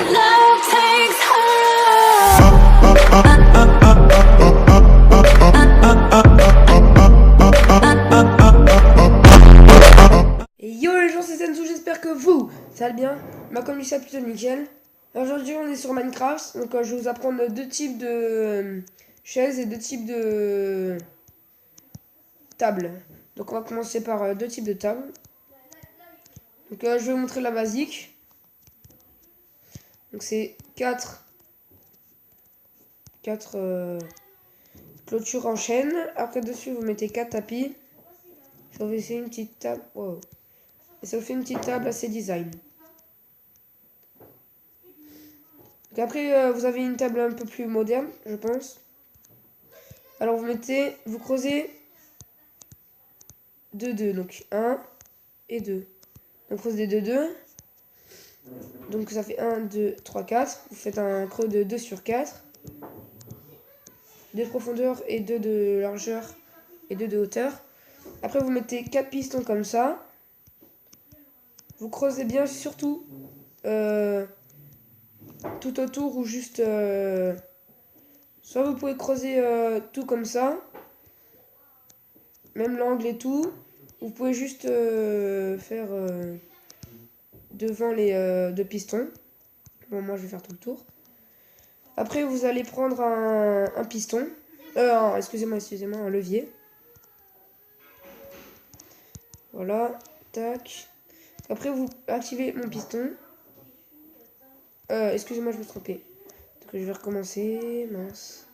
love takes Et yo les gens, c'est Sensu, j'espère que vous, ça va bien. Bah comme ça plutôt nickel. Aujourd'hui on est sur Minecraft, donc je vais vous apprendre deux types de chaises et deux types de tables. Donc on va commencer par deux types de tables. Donc je vais vous montrer la basique. Donc c'est 4 clôtures en chaîne. Après dessus vous mettez 4 tapis. Ça vous fait une petite table. Wow. Et ça vous fait une petite table assez design. Donc après vous avez une table un peu plus moderne, je pense. Alors vous creusez 2, donc 1 et 2. Donc creusez 2. Donc ça fait 1, 2, 3, 4. Vous faites un creux de 2 sur 4. 2 de profondeur et 2 de largeur et 2 de hauteur. Après vous mettez 4 pistons comme ça. Vous creusez bien surtout tout autour ou juste... soit vous pouvez creuser tout comme ça. Même l'angle et tout. Vous pouvez juste faire devant les deux pistons. Bon, moi je vais faire tout le tour. Après, vous allez prendre un piston. Excusez-moi, un levier. Voilà, tac. Après, vous activez mon piston. Excusez-moi, je me suis trompé. Donc, je vais recommencer. Mince.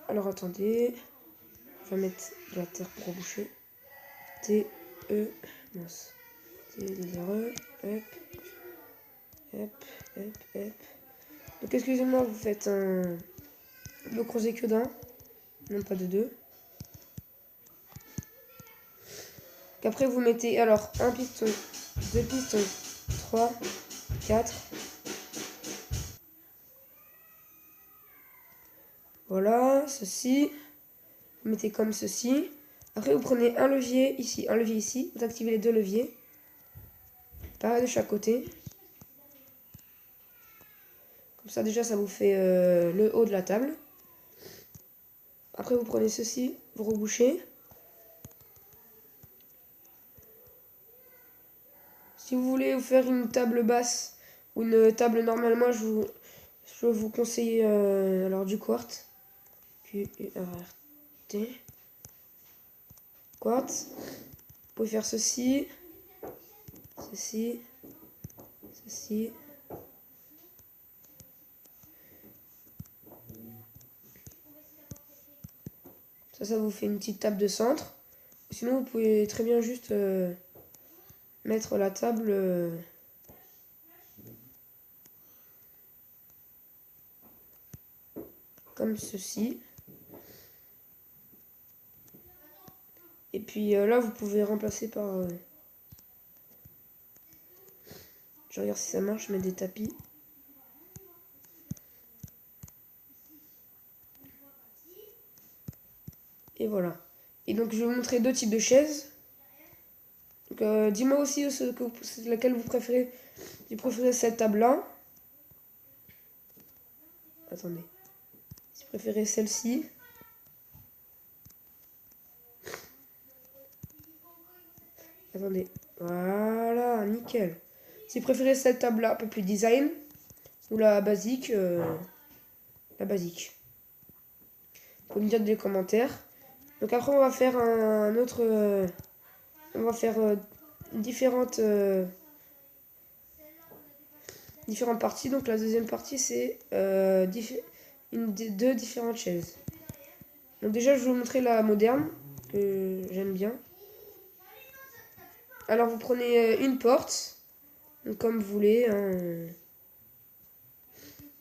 Alors, attendez. Je vais mettre de la terre pour reboucher. T, E, mince. T, des erreurs. Hop. Hop, hop, hop. Donc, excusez-moi, vous faites un... Vous creusez que d'un. Non, pas de 2. Après vous mettez alors un piston, 2 pistons, 3, 4. Voilà, ceci. Vous mettez comme ceci. Après vous prenez un levier ici. Vous activez les deux leviers. Pareil de chaque côté. Comme ça déjà ça vous fait le haut de la table. Après vous prenez ceci, vous rebouchez. Si vous voulez vous faire une table basse ou une table normale, moi je vous conseille alors du quartz. Q-U-R-R-T. Quartz. Vous pouvez faire ceci, ceci. Ça vous fait une petite table de centre. Sinon vous pouvez très bien juste mettre la table comme ceci. Et puis là vous pouvez remplacer par... je regarde si ça marche, je mets des tapis. Et voilà. Et donc je vais vous montrer deux types de chaises. Donc dis-moi aussi laquelle vous préférez. Si vous préférez cette table-là. Attendez. Si vous préférez celle-ci. Attendez. Voilà, nickel. Si vous préférez cette table-là, un peu plus design. Ou la basique. La basique. Vous pouvez me dire dans les commentaires. Donc après on va faire un autre... on va faire différentes parties. Donc la deuxième partie c'est deux différentes chaises. Donc déjà je vais vous montrer la moderne que j'aime bien. Alors vous prenez une porte, donc comme vous voulez. Hein.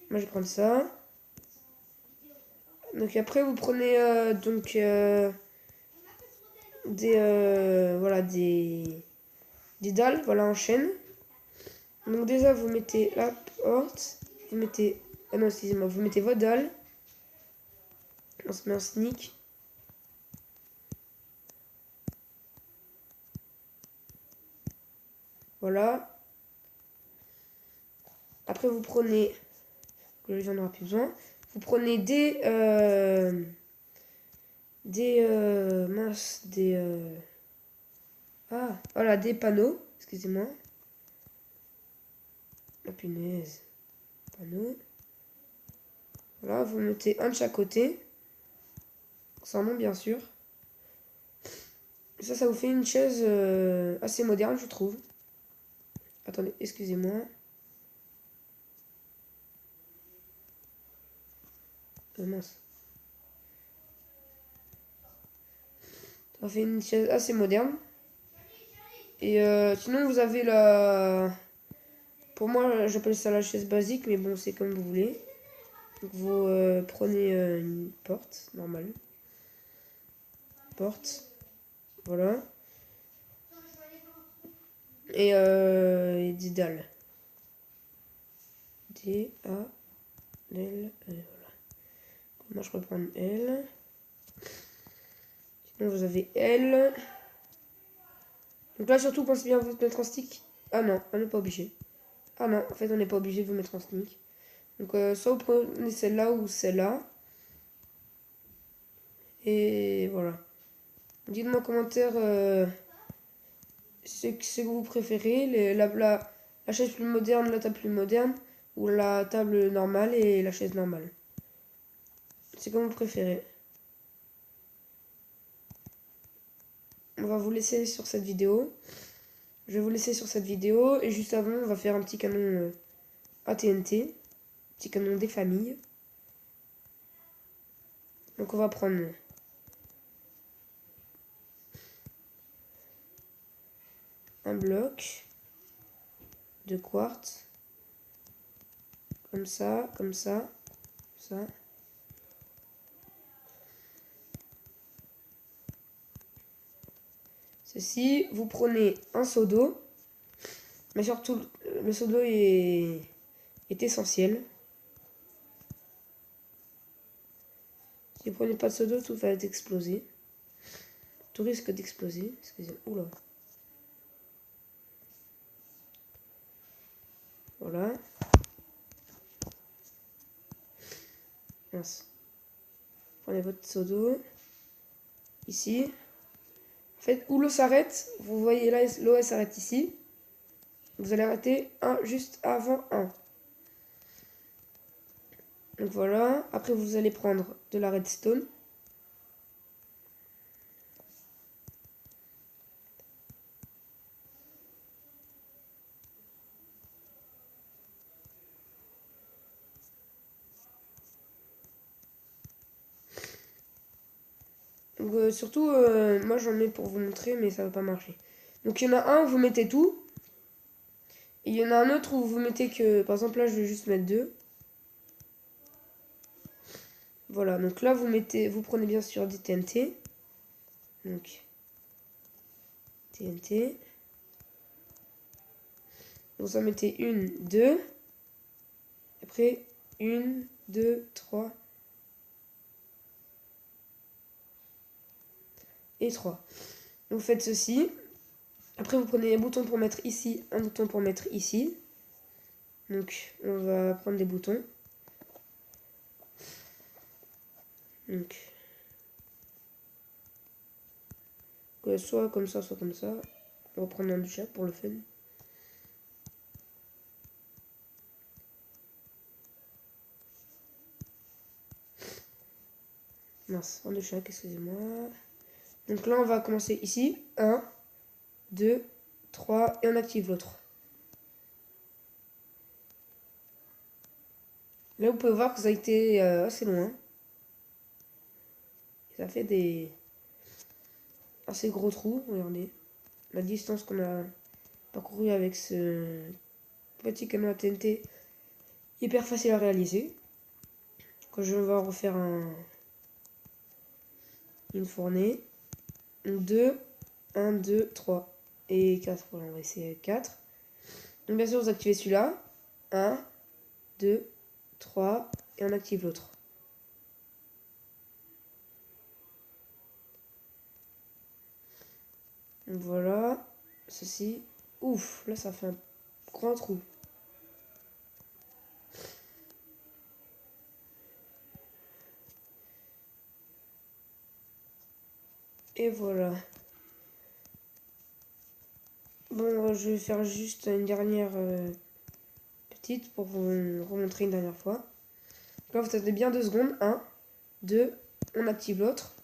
Moi je vais prendre ça. Donc après vous prenez des dalles, voilà, en chaîne. Donc déjà vous mettez la porte, vous mettez... Ah non, excusez-moi, vous mettez vos dalles. On se met en sneak. Voilà. Après, vous prenez... Le j'en aura plus besoin. Vous prenez des... Ah, voilà, des panneaux. Excusez-moi. Oh, punaise. Panneaux. Voilà, vous mettez un de chaque côté. Sans nom, bien sûr. Ça vous fait une chaise assez moderne, je trouve. Attendez, excusez-moi. Mince. Ça fait une chaise assez moderne. Et sinon, vous avez la... Pour moi, j'appelle ça la chaise basique, mais bon, c'est comme vous voulez. Donc, vous prenez une porte, normale. Porte. Voilà. Et des dalles. D, A, L, voilà. Moi, je reprends L. Sinon, vous avez L. Donc là, surtout, pensez bien à vous mettre en stick. Ah non, on n'est pas obligé. Ah non, en fait, on n'est pas obligé de vous mettre en stick. Donc, soit vous prenez celle-là ou celle-là. Et voilà. Dites-moi en commentaire ce que vous préférez. La chaise plus moderne, la table plus moderne. Ou la table normale et la chaise normale. C'est comme vous préférez. On va vous laisser sur cette vidéo. Je vais vous laisser sur cette vidéo. Et juste avant, on va faire un petit canon AT&T. Petit canon des familles. Donc on va prendre un bloc de quartz. Comme ça, comme ça, ça. Ceci, vous prenez un seau d'eau. Mais surtout, le seau d'eau est essentiel. Si vous prenez pas de seau d'eau, tout va exploser. Tout risque d'exploser. Excusez-moi. Oula. Voilà. Mince. Prenez votre seau d'eau. Ici. En fait, où l'eau s'arrête, vous voyez là, l'eau elle s'arrête ici. Vous allez arrêter juste avant 1. Donc voilà. Après, vous allez prendre de la redstone. Donc, surtout, moi j'en ai pour vous montrer, mais ça va pas marcher. Donc il y en a un où vous mettez tout. Et il y en a un autre où vous mettez que... Par exemple là je vais juste mettre 2. Voilà, donc là vous prenez bien sûr des TNT. Donc TNT. Vous en mettez 1, 2. Après 1, 2, 3. Et 3. Vous faites ceci. Après vous prenez un bouton pour mettre ici, un bouton pour mettre ici. Donc on va prendre des boutons. Donc soit comme ça, soit comme ça. On va prendre un de chaque pour le fun. Mince, un de chaque, excusez-moi. Donc là, on va commencer ici. 1, 2, 3, et on active l'autre. Là, vous pouvez voir que ça a été assez loin. Ça fait des assez gros trous, regardez. La distance qu'on a parcourue avec ce petit canon à TNT, hyper facile à réaliser. Quand je vais refaire une fournée. 2, 1, 2, 3 et 4. Voilà, on va essayer 4. Donc bien sûr, vous activez celui-là. 1, 2, 3 et on active l'autre. Voilà, ceci. Ouf, là ça fait un grand trou. Et voilà. Bon, je vais faire juste une dernière petite pour vous remontrer une dernière fois. Là, vous attendez bien 2 secondes. 1, 2, on active l'autre.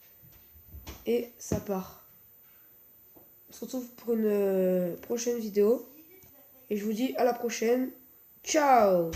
Et ça part. On se retrouve pour une prochaine vidéo. Et je vous dis à la prochaine. Ciao!